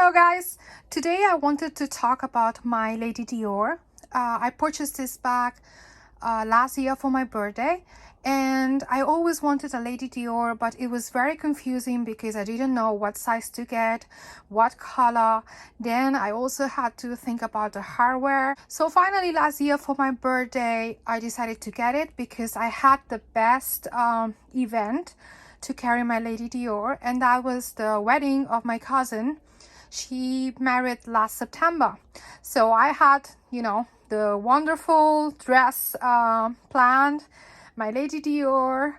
Hello guys, today I wanted to talk about my Lady Dior. I purchased this bag last year for my birthday, and I always wanted a Lady Dior, but it was very confusing because I didn't know what size to get, what color. Then I also had to think about the hardware. So finally last year for my birthday I decided to get it because I had the best event to carry my Lady Dior, and that was the wedding of my cousin. She married last September, so I had, the wonderful dress planned, my Lady Dior,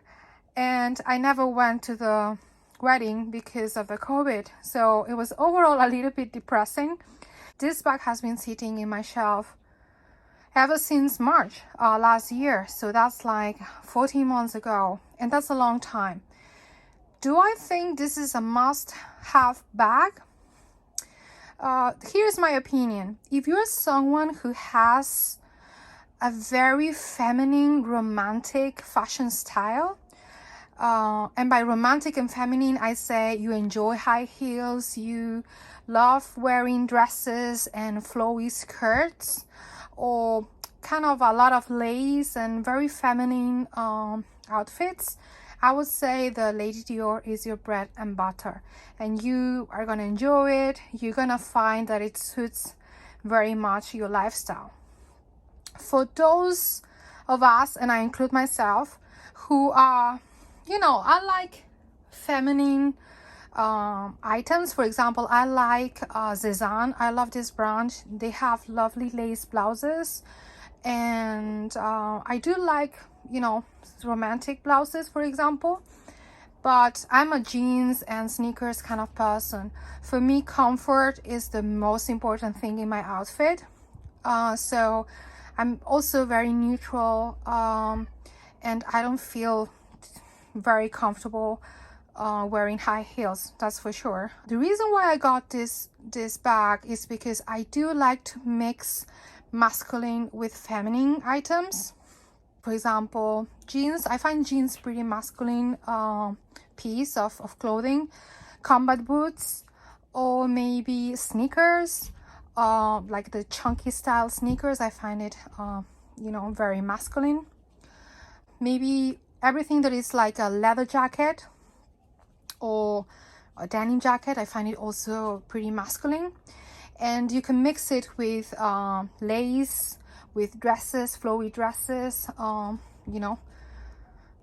and I never went to the wedding because of the COVID, so it was overall a little bit depressing. This bag has been sitting in my shelf ever since March last year, so that's like 14 months ago, and that's a long time. Do I think this is a must-have bag? Here's my opinion. If you're someone who has a very feminine, romantic fashion style, and by romantic and feminine, I say you enjoy high heels, you love wearing dresses and flowy skirts, or kind of a lot of lace and very feminine outfits, I would say the Lady Dior is your bread and butter, and you are gonna enjoy it. You're gonna find that it suits very much your lifestyle. For those of us, and I include myself, who are, I like feminine items. For example, I like Cezanne. I love this brand. They have lovely lace blouses, and I do like, romantic blouses, for example, but I'm a jeans and sneakers kind of person. For me, comfort is the most important thing in my outfit, so I'm also very neutral, and I don't feel very comfortable wearing high heels, that's for sure. The reason why I got this bag is because I do like to mix masculine with feminine items. For example, jeans. I find jeans pretty masculine piece of clothing. Combat boots, or maybe sneakers, like the chunky style sneakers. I find it very masculine. Maybe everything that is like a leather jacket or a denim jacket, I find it also pretty masculine. And you can mix it with lace, with dresses, flowy dresses,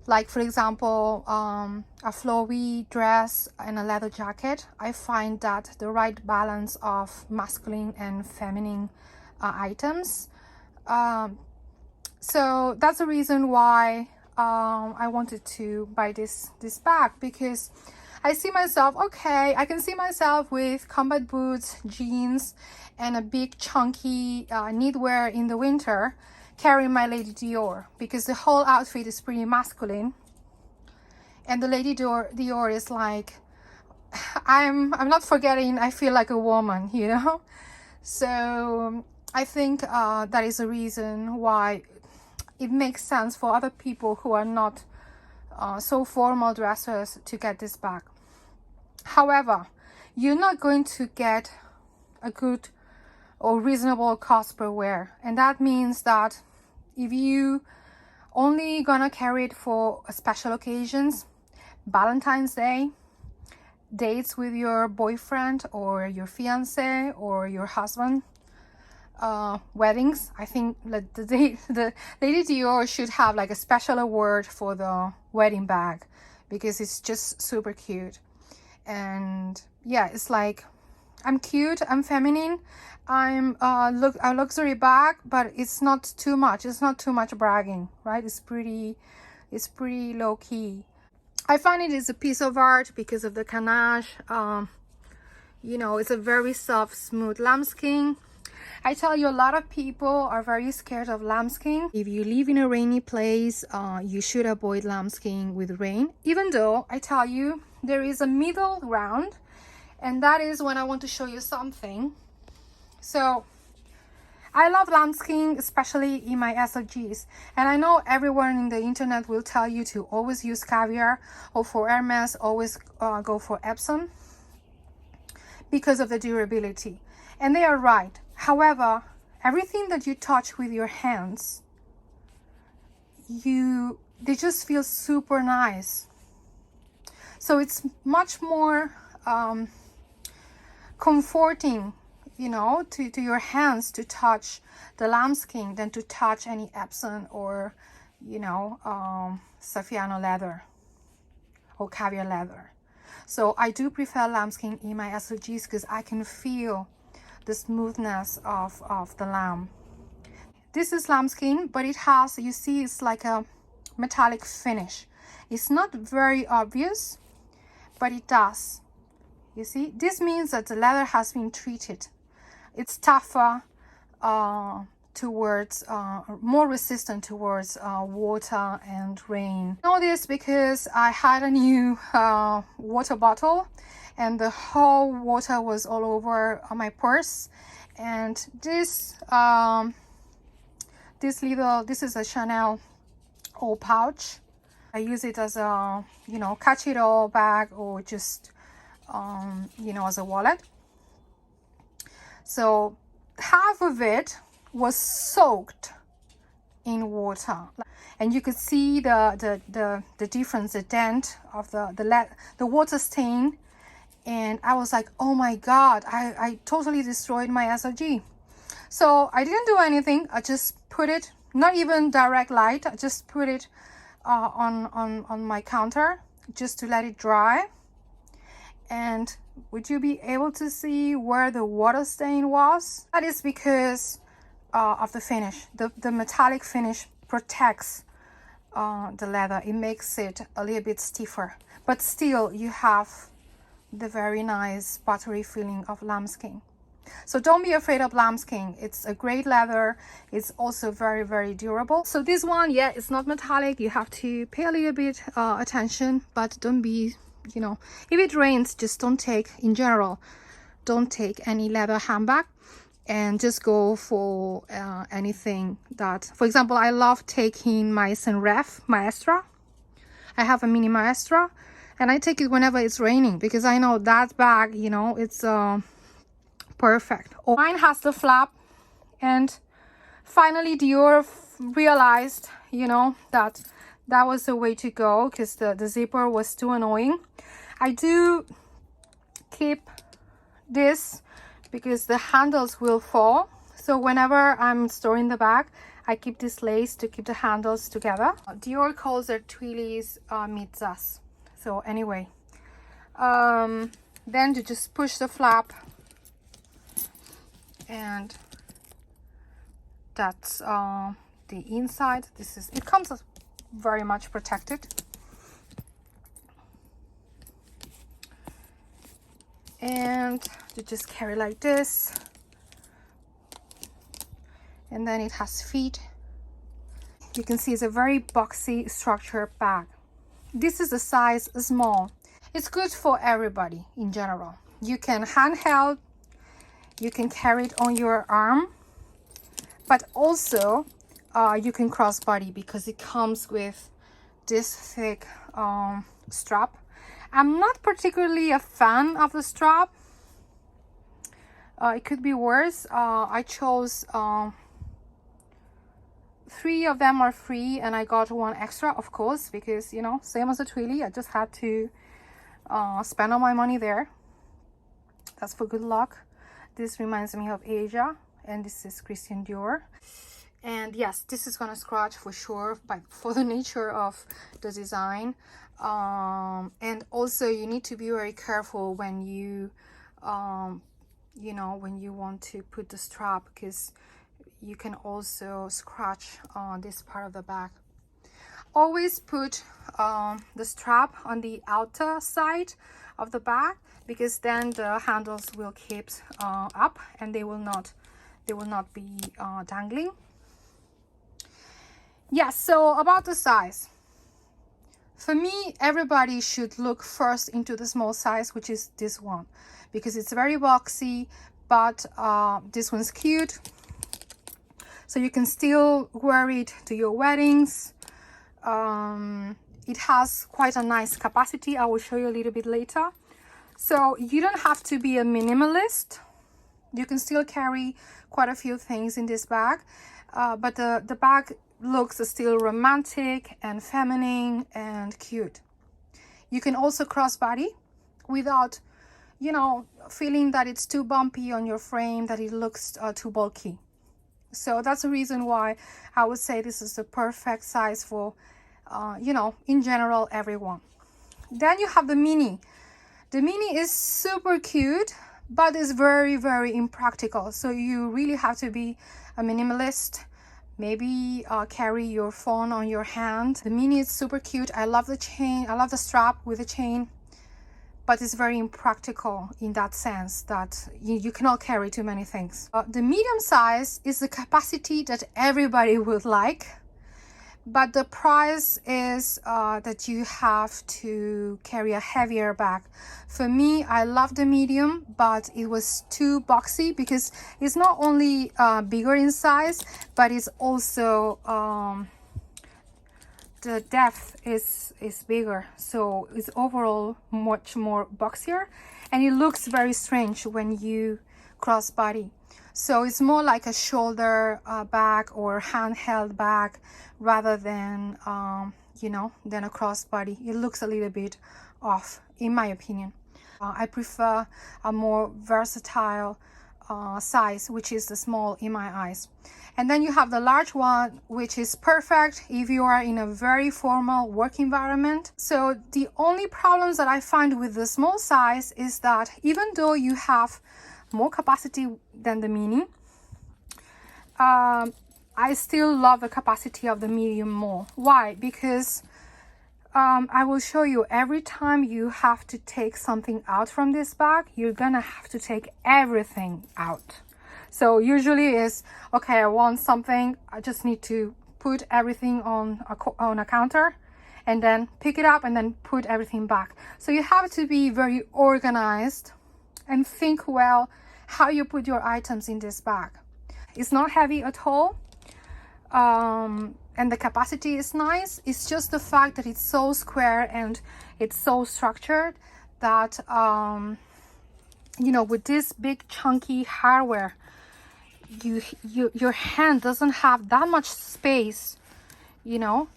like for example a flowy dress and a leather jacket. I find that the right balance of masculine and feminine items. So that's the reason why I wanted to buy this bag, because I see myself, okay, I can see myself with combat boots, jeans, and a big chunky knitwear in the winter, carrying my Lady Dior, because the whole outfit is pretty masculine, and the Lady Dior is like, I'm not forgetting, I feel like a woman, So I think that is a reason why it makes sense for other people who are not so formal dressers to get this bag. However, you're not going to get a good or reasonable cost per wear, and that means that if you only gonna carry it for special occasions, Valentine's Day, dates with your boyfriend or your fiance or your husband, weddings, I think the Lady Dior should have like a special award for the wedding bag, because it's just super cute. And yeah, it's like, I'm cute, I'm feminine, I'm a luxury bag, but it's not too much. It's not too much bragging, right? It's pretty low key. I find it is a piece of art because of the ganache. It's a very soft, smooth lambskin. I tell you, a lot of people are very scared of lambskin. If you live in a rainy place, you should avoid lambskin with rain, even though I tell you there is a middle ground, and that is when I want to show you something. So I love lambskin, especially in my SLGs, and I know everyone in the internet will tell you to always use caviar, or for Hermes always go for Epsom, because of the durability. And they are right. However, everything that you touch with your hands, they just feel super nice. So it's much more comforting, you know, to your hands to touch the lambskin than to touch any Epsom or, you know, Saffiano leather or caviar leather. So I do prefer lambskin in my SOGs because I can feel the smoothness of the lamb. This is lambskin, but it has, you see, it's like a metallic finish. It's not very obvious, but it does. You see, this means that the leather has been treated. It's tougher towards, more resistant towards water and rain. I know this because I had a new water bottle and the whole water was all over my purse. And this this is a Chanel old pouch. I use it as a, you know, catch it all bag or just you know, as a wallet. So half of it was soaked in water, and you could see the difference, the dent of the water stain. And I was like, oh my god, I totally destroyed my SOG. So I didn't do anything. I just put it, not even direct light, I just put it on my counter just to let it dry. And would you be able to see where the water stain was? That is because of the finish. The metallic finish protects the leather. It makes it a little bit stiffer, but still you have the very nice buttery feeling of lambskin. So don't be afraid of lambskin. It's a great leather. It's also very, very durable. So this one, yeah, it's not metallic. You have to pay a little bit attention, but don't be, you know, if it rains, just don't take, in general, don't take any leather handbag, and just go for anything that, for example, I love taking my Senref Maestra. I have a mini Maestra and I take it whenever it's raining because I know that bag, you know, it's perfect. Oh, mine has the flap, and finally Dior realized, you know, that was the way to go because the zipper was too annoying. I do keep this because the handles will fall. So whenever I'm storing the bag, I keep this lace to keep the handles together. Dior calls their twillies mitzas. So anyway, then you just push the flap, and that's the inside. It comes very much protected. And you just carry like this, and then it has feet. You can see it's a very boxy structured bag. This is the size small. It's good for everybody in general. You can handheld, you can carry it on your arm, but also you can crossbody because it comes with this thick strap. I'm not particularly a fan of the strap. It could be worse. I chose 3 of them are free, and I got 1 extra, of course, because, you know, same as a twilly, I just had to spend all my money there. That's for good luck. This reminds me of Asia, and this is Christian Dior. And yes, this is gonna scratch for sure, but for the nature of the design. And also you need to be very careful when you you know, when you want to put the strap, because you can also scratch on this part of the bag. Always put the strap on the outer side of the bag, because then the handles will keep up and they will not be dangling. Yeah, so about the size. For me, everybody should look first into the small size, which is this one, because it's very boxy, but this one's cute. So you can still wear it to your weddings. It has quite a nice capacity. I will show you a little bit later. So you don't have to be a minimalist. You can still carry quite a few things in this bag, but the bag looks still romantic and feminine and cute. You can also crossbody without, you know, feeling that it's too bumpy on your frame, that it looks too bulky. So that's the reason why I would say this is the perfect size for, you know, in general, everyone. Then you have the mini. The mini is super cute, but it's very, very impractical. So you really have to be a minimalist. Maybe carry your phone on your hand. The mini is super cute. I love the chain. I love the strap with the chain, but it's very impractical in that sense that you cannot carry too many things. The medium size is the capacity that everybody would like, but the price is that you have to carry a heavier bag. For me, I love the medium, but it was too boxy because it's not only bigger in size, but it's also the depth is bigger, so it's overall much more boxier, and it looks very strange when you crossbody. So it's more like a shoulder bag or handheld bag rather than you know, than a crossbody. It looks a little bit off, in my opinion. I prefer a more versatile size, which is the small in my eyes. And then you have the large one, which is perfect if you are in a very formal work environment. So the only problems that I find with the small size is that even though you have more capacity than the mini, I still love the capacity of the medium more. Why? Because I will show you, every time you have to take something out from this bag, you're gonna have to take everything out. So usually it's, okay, I want something, I just need to put everything on a counter and then pick it up and then put everything back. So you have to be very organized and think well how you put your items in this bag. It's not heavy at all. And the capacity is nice. It's just the fact that it's so square and it's so structured that you know, with this big chunky hardware, your hand doesn't have that much space, you know,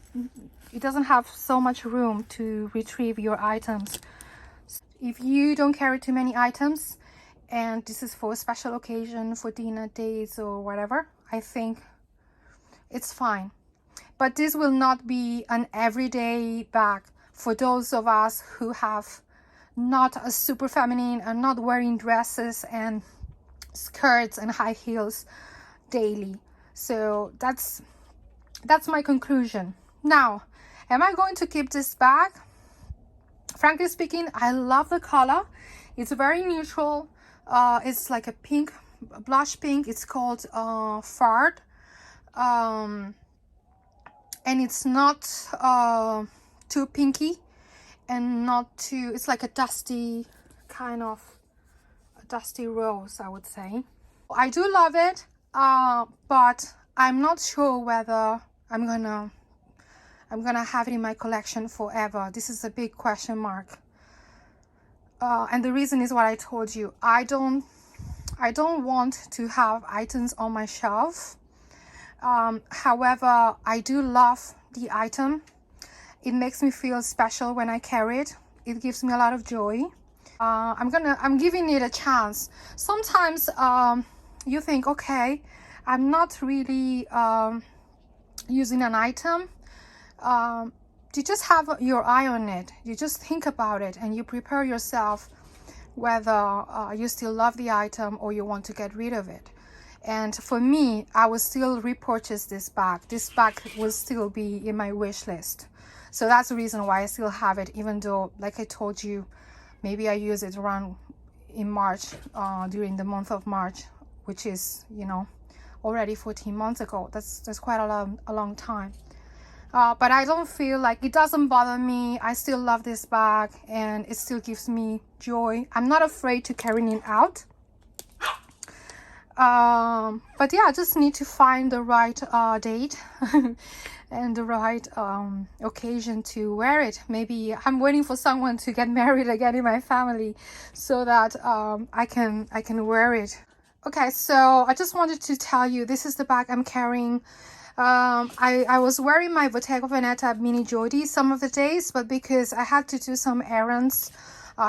it doesn't have so much room to retrieve your items. If you don't carry too many items and this is for a special occasion, for dinner dates or whatever, I think it's fine. But this will not be an everyday bag for those of us who have not a super feminine and not wearing dresses and skirts and high heels daily. So that's my conclusion. Now, am I going to keep this bag? Frankly speaking, I love the color. It's very neutral. It's like a pink, blush pink. It's called Fard. And it's not too pinky and not too, it's like a dusty kind of dusty rose, I would say. I do love it, but I'm not sure whether I'm gonna have it in my collection forever. This is a big question mark. And the reason is what I told you. I don't want to have items on my shelf. However, I do love the item. It makes me feel special when I carry it. It gives me a lot of joy. I'm giving it a chance. Sometimes you think, okay, I'm not really using an item. You just have your eye on it. You just think about it and you prepare yourself whether you still love the item or you want to get rid of it. And for me, I will still repurchase this bag. This bag will still be in my wish list. So that's the reason why I still have it, even though, like I told you, maybe I use it around in March, during the month of March, which is, you know, already 14 months ago. That's quite a long time. But I don't feel like, it doesn't bother me. I still love this bag and it still gives me joy. I'm not afraid to carry it out. But yeah, I just need to find the right date and the right occasion to wear it. Maybe I'm waiting for someone to get married again in my family so that I can wear it. Okay, so I just wanted to tell you, this is the bag I'm carrying. I was wearing my Bottega Veneta Mini Jodi some of the days, but because I had to do some errands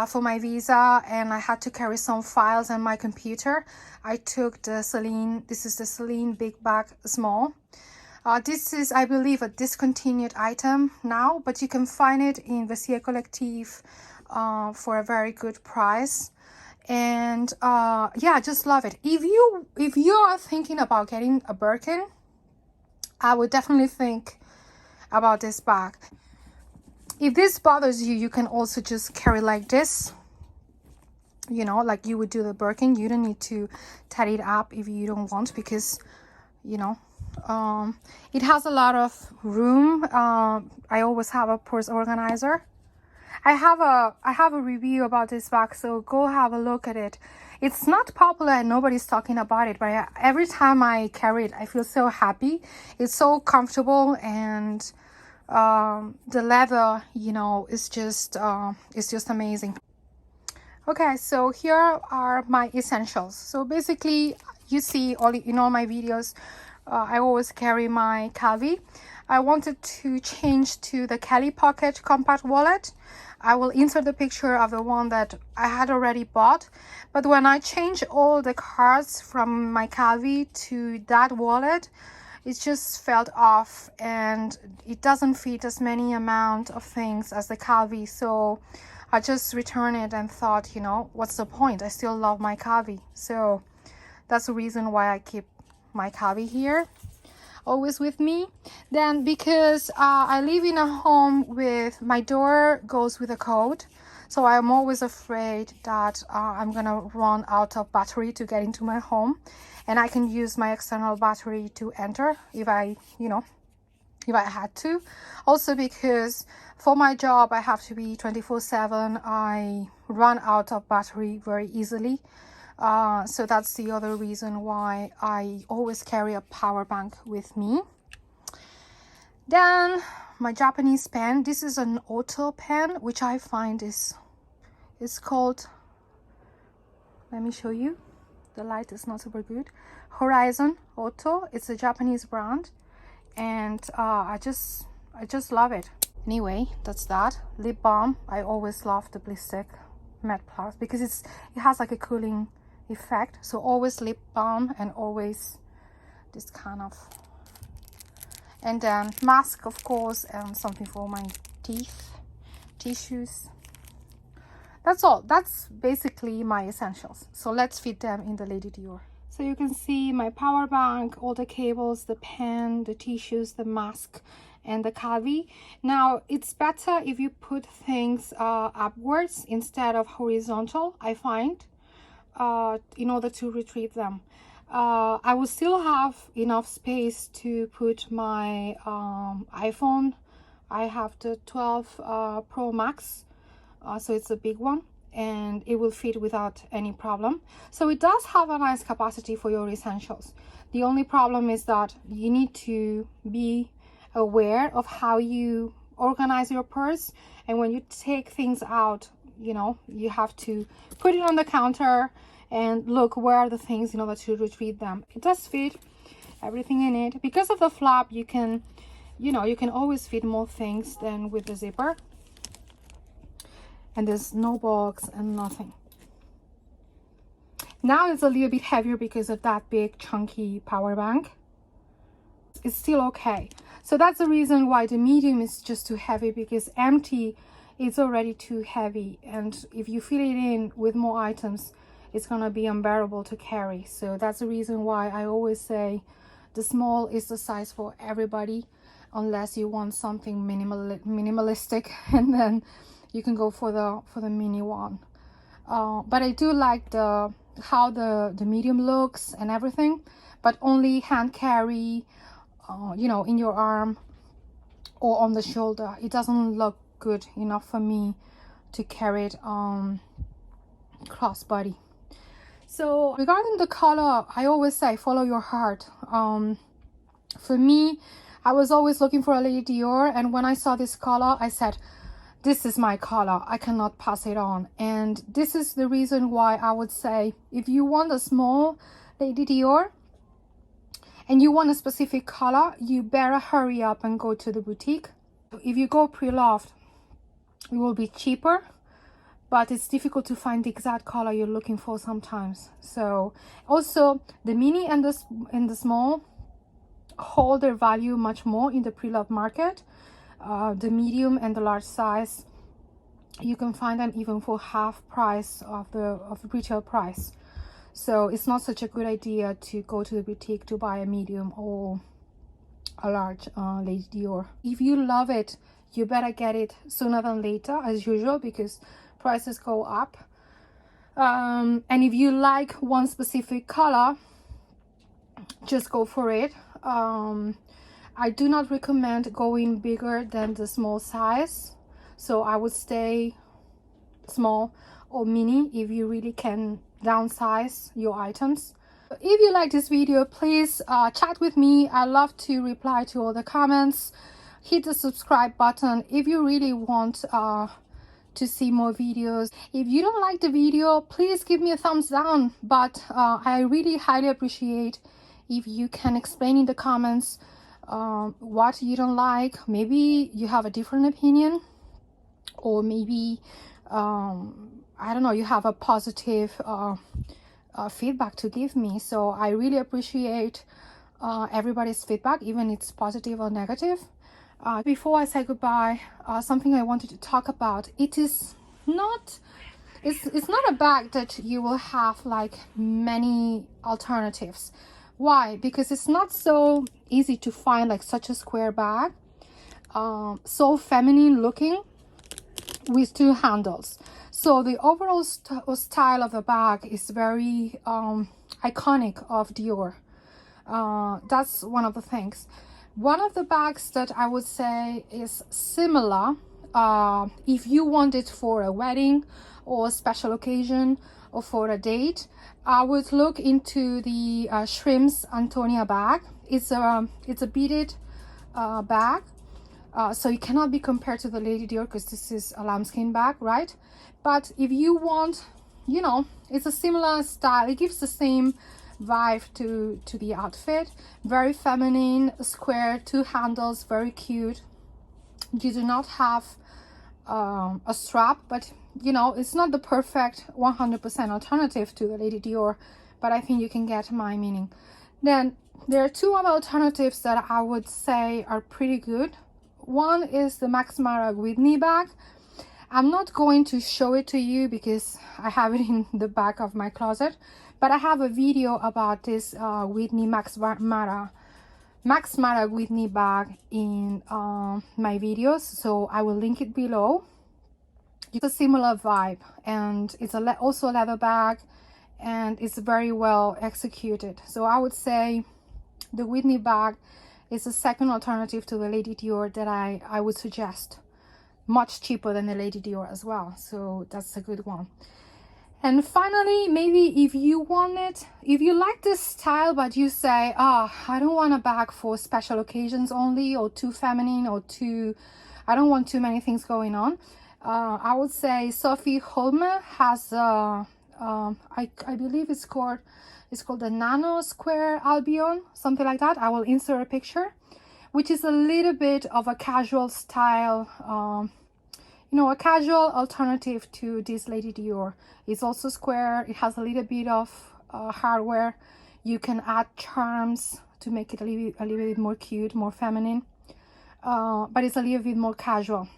for my visa and I had to carry some files on my computer, I took the Celine, this is the Celine Big Bag Small. This is, I believe, a discontinued item now, but you can find it in Vestiaire Collective for a very good price. And yeah, I just love it. If you are thinking about getting a Birkin, I would definitely think about this bag. If this bothers you, you can also just carry like this, you know, like you would do the Birkin. You don't need to tie it up if you don't want, because, you know, it has a lot of room. I always have a purse organizer. I have a review about this bag, so go have a look at it. It's not popular and nobody's talking about it, but every time I carry it, I feel so happy. It's so comfortable, and the leather, you know, is just amazing. Okay, so here are my essentials. So basically, you see in all my videos, I always carry my Calvi. I wanted to change to the Kelly Pocket compact wallet. I will insert the picture of the one that I had already bought. But when I change all the cards from my Calvi to that wallet, it just felt off and it doesn't fit as many amount of things as the Calvi. So I just returned it and thought, you know, what's the point? I still love my Calvi. So that's the reason why I keep my Calvi here, always with me. Then because I live in a home with, my door goes with a code, so I'm always afraid that I'm gonna run out of battery to get into my home, and I can use my external battery to enter if I, you know, if I had to. Also because for my job I have to be 24/7. I run out of battery very easily. So that's the other reason why I always carry a power bank with me. Then my Japanese pen. This is an auto pen, which I find is called, let me show you, the light is not super good, Horizon Auto. It's a Japanese brand, and I just love it. Anyway, that's that. Lip balm. I always love the Bliss Matte Plus because it has like a cooling effect. So always lip balm and always this kind of, and then mask, of course, and something for my teeth, tissues. That's all. That's basically my essentials. So let's fit them in the Lady Dior. So you can see my power bank, all the cables, the pen, the tissues, the mask, and the Calvi. Now it's better if you put things upwards instead of horizontal, I find, in order to retrieve them. I will still have enough space to put my iPhone. I have the 12 Pro Max, so it's a big one, and it will fit without any problem. So it does have a nice capacity for your essentials. The only problem is that you need to be aware of how you organize your purse, and when you take things out, you know, you have to put it on the counter and look where are the things in order to retrieve them. It does fit everything in it. Because of the flap, you can, you know, you can always fit more things than with the zipper. And there's no box and nothing. Now it's a little bit heavier because of that big chunky power bank. It's still okay. So that's the reason why the medium is just too heavy, because empty it's already too heavy, and if you fill it in with more items, it's gonna be unbearable to carry. So that's the reason why I always say the small is the size for everybody, unless you want something minimalistic, and then you can go for the mini one. But I do like how the medium looks and everything, but only hand carry, you know, in your arm or on the shoulder. It doesn't look good enough for me to carry it crossbody. So regarding the color, I always say follow your heart. For me, I was always looking for a Lady Dior, and when I saw this color, I said, this is my color, I cannot pass it on. And this is the reason why I would say, if you want a small Lady Dior and you want a specific color, you better hurry up and go to the boutique. If you go pre-loved, it will be cheaper, but it's difficult to find the exact color you're looking for sometimes. So also the mini and the small hold their value much more in the pre-loved market. The medium and the large size, you can find them even for half price of the retail price. So it's not such a good idea to go to the boutique to buy a medium or a large Lady Dior. If you love it, you better get it sooner than later, as usual, because prices go up. And if you like one specific color, just go for it. I do not recommend going bigger than the small size, so I would stay small or mini if you really can downsize your items. If you like this video, please chat with me. I love to reply to all the comments. Hit the subscribe button if you really want to see more videos. If you don't like the video, please give me a thumbs down, but I really highly appreciate if you can explain in the comments what you don't like. Maybe you have a different opinion, or maybe I don't know, you have a positive feedback to give me. So I really appreciate everybody's feedback, even if it's positive or negative. Before I say goodbye, something I wanted to talk about. It's not a bag that you will have like many alternatives. Why? Because it's not so easy to find like such a square bag, so feminine looking with two handles. So the overall style of the bag is very iconic of Dior. That's one of the things. One of the bags that I would say is similar, if you want it for a wedding or a special occasion or for a date, I would look into the Shrimps Antonia bag. It's a beaded bag, so it cannot be compared to the Lady Dior because this is a lambskin bag, right? But if you want, you know, it's a similar style. It gives the same vibe to the outfit. Very feminine, square, two handles, very cute. You do not have a strap, but you know, it's not the perfect 100% alternative to the Lady Dior, but I think you can get my meaning. Then there are two other alternatives that I would say are pretty good. One is the MaxMara Whitney bag. I'm not going to show it to you because I have it in the back of my closet, but I have a video about this Whitney MaxMara Whitney bag in my videos, so I will link it below. It's a similar vibe, and it's also a leather bag, and it's very well executed. So I would say the Whitney bag is a second alternative to the Lady Dior that I would suggest. Much cheaper than the Lady Dior as well, so that's a good one. And finally, maybe if you want it, if you like this style but you say, I don't want a bag for special occasions only, or too feminine, or I don't want too many things going on, I would say Sophie Holme has I believe it's called the Nano Square Albion, something like that. I will insert a picture, which is a little bit of a casual style, you know, a casual alternative to this Lady Dior. It's also square. It has a little bit of hardware. You can add charms to make it a little bit more cute, more feminine, but it's a little bit more casual.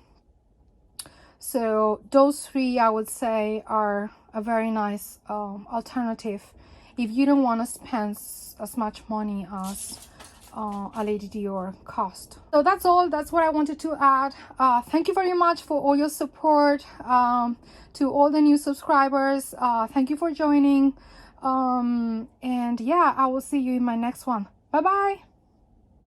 So those three, I would say, are a very nice alternative if you don't want to spend as much money as a Lady Dior cost. So that's all. That's what I wanted to add. Thank you very much for all your support. To all the new subscribers, thank you for joining. And yeah, I will see you in my next one. Bye bye.